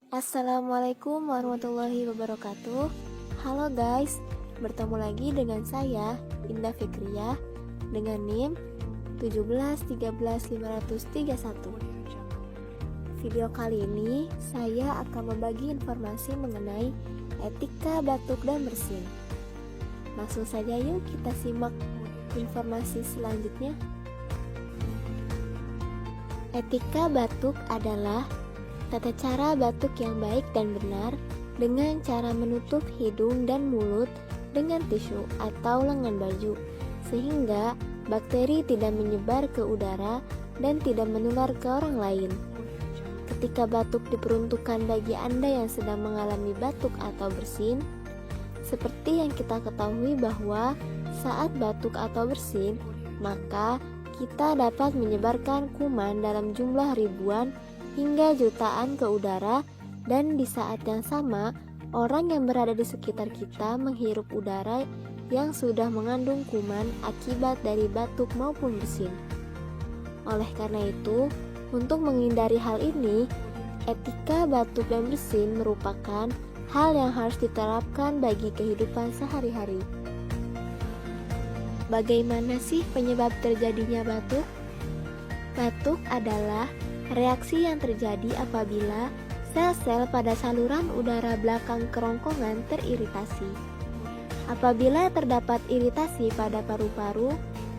Assalamualaikum warahmatullahi wabarakatuh. Halo guys, bertemu lagi dengan saya Indah Fikriyah dengan NIM 1713531. Video kali ini saya akan membagi informasi mengenai etika batuk dan bersin. Langsung saja yuk kita simak informasi selanjutnya. Etika batuk adalah tata cara batuk yang baik dan benar dengan cara menutup hidung dan mulut dengan tisu atau lengan baju sehingga bakteri tidak menyebar ke udara dan tidak menular ke orang lain. Ketika batuk diperuntukkan bagi Anda yang sedang mengalami batuk atau bersin, seperti yang kita ketahui bahwa saat batuk atau bersin, maka kita dapat menyebarkan kuman dalam jumlah ribuan hingga jutaan ke udara, dan di saat yang sama orang yang berada di sekitar kita menghirup udara yang sudah mengandung kuman akibat dari batuk maupun bersin. Oleh karena itu, untuk menghindari hal ini, etika batuk dan bersin merupakan hal yang harus diterapkan bagi kehidupan sehari-hari. Bagaimana sih penyebab terjadinya batuk? Batuk adalah reaksi yang terjadi apabila sel-sel pada saluran udara belakang kerongkongan teriritasi. Apabila terdapat iritasi pada paru-paru,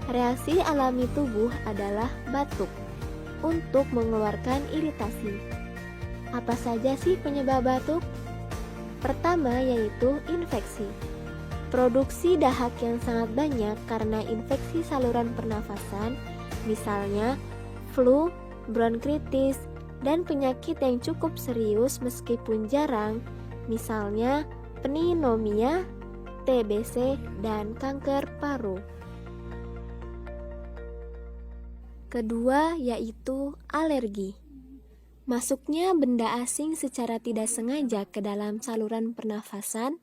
reaksi alami tubuh adalah batuk untuk mengeluarkan iritasi. Apa saja sih penyebab batuk? Pertama yaitu infeksi. Produksi dahak yang sangat banyak karena infeksi saluran pernafasan, misalnya flu, bronkitis, dan penyakit yang cukup serius meskipun jarang, misalnya pneumonia, TBC, dan kanker paru. Kedua yaitu alergi. Masuknya benda asing secara tidak sengaja ke dalam saluran pernafasan,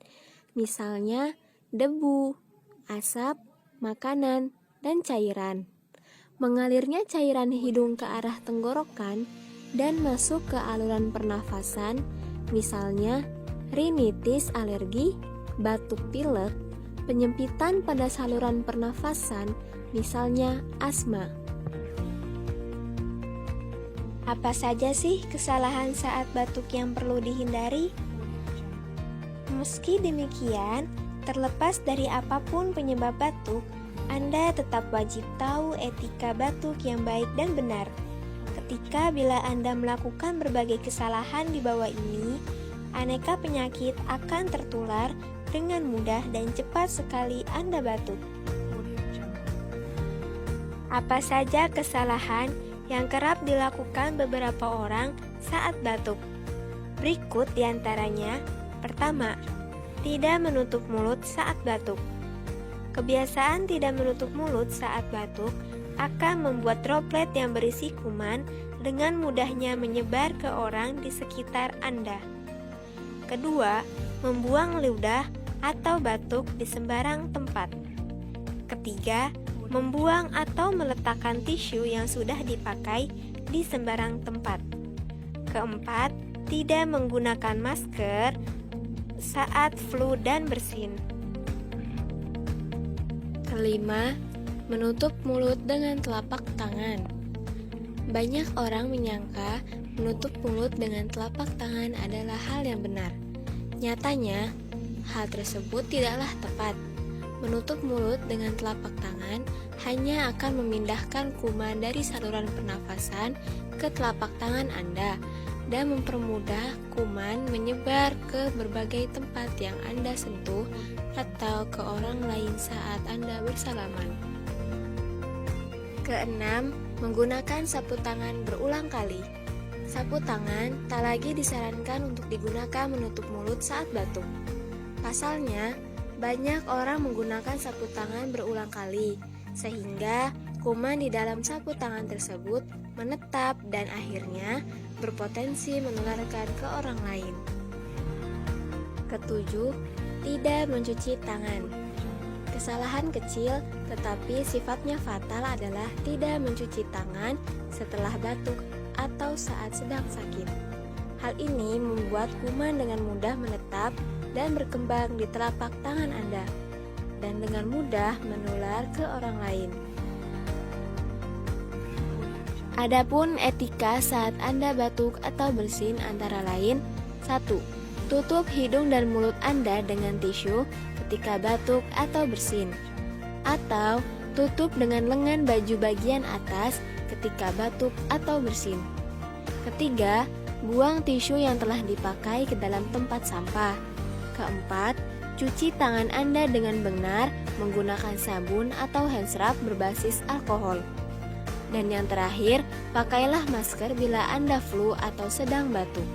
misalnya debu, asap, makanan, dan cairan. Mengalirnya cairan hidung ke arah tenggorokan dan masuk ke aluran pernafasan, misalnya rinitis alergi, batuk pilek, penyempitan pada saluran pernafasan, misalnya asma. Apa saja sih kesalahan saat batuk yang perlu dihindari? Meski demikian, terlepas dari apapun penyebab batuk, Anda tetap wajib tahu etika batuk yang baik dan benar. Ketika bila Anda melakukan berbagai kesalahan di bawah ini, aneka penyakit akan tertular dengan mudah dan cepat sekali Anda batuk. Apa saja kesalahan yang kerap dilakukan beberapa orang saat batuk? Berikut diantaranya. Pertama, tidak menutup mulut saat batuk. Kebiasaan tidak menutup mulut saat batuk akan membuat droplet yang berisi kuman dengan mudahnya menyebar ke orang di sekitar Anda. Kedua, membuang ludah atau batuk di sembarang tempat. Ketiga, membuang atau meletakkan tisu yang sudah dipakai di sembarang tempat. Keempat, tidak menggunakan masker saat flu dan bersin. Kelima, menutup mulut dengan telapak tangan. Banyak orang menyangka menutup mulut dengan telapak tangan adalah hal yang benar. Nyatanya, hal tersebut tidaklah tepat. Menutup mulut dengan telapak tangan hanya akan memindahkan kuman dari saluran pernafasan ke telapak tangan Anda dan mempermudah kuman menyebar ke berbagai tempat yang Anda sentuh atau ke orang lain saat Anda bersalaman. Keenam, menggunakan sapu tangan berulang kali. Sapu tangan tak lagi disarankan untuk digunakan menutup mulut saat batuk. Pasalnya, banyak orang menggunakan sapu tangan berulang kali, sehingga kuman di dalam sapu tangan tersebut menetap dan akhirnya berpotensi menularkan ke orang lain. Ketujuh, tidak mencuci tangan. Kesalahan kecil tetapi sifatnya fatal adalah tidak mencuci tangan setelah batuk atau saat sedang sakit. Hal ini membuat kuman dengan mudah menetap dan berkembang di telapak tangan Anda, dan dengan mudah menular ke orang lain. Adapun etika saat Anda batuk atau bersin antara lain: 1. Tutup hidung dan mulut Anda dengan tisu ketika batuk atau bersin, atau tutup dengan lengan baju bagian atas ketika batuk atau bersin. Ketiga, buang tisu yang telah dipakai ke dalam tempat sampah. Keempat, cuci tangan Anda dengan benar menggunakan sabun atau hand scrub berbasis alkohol. Dan yang terakhir, pakailah masker bila Anda flu atau sedang batuk.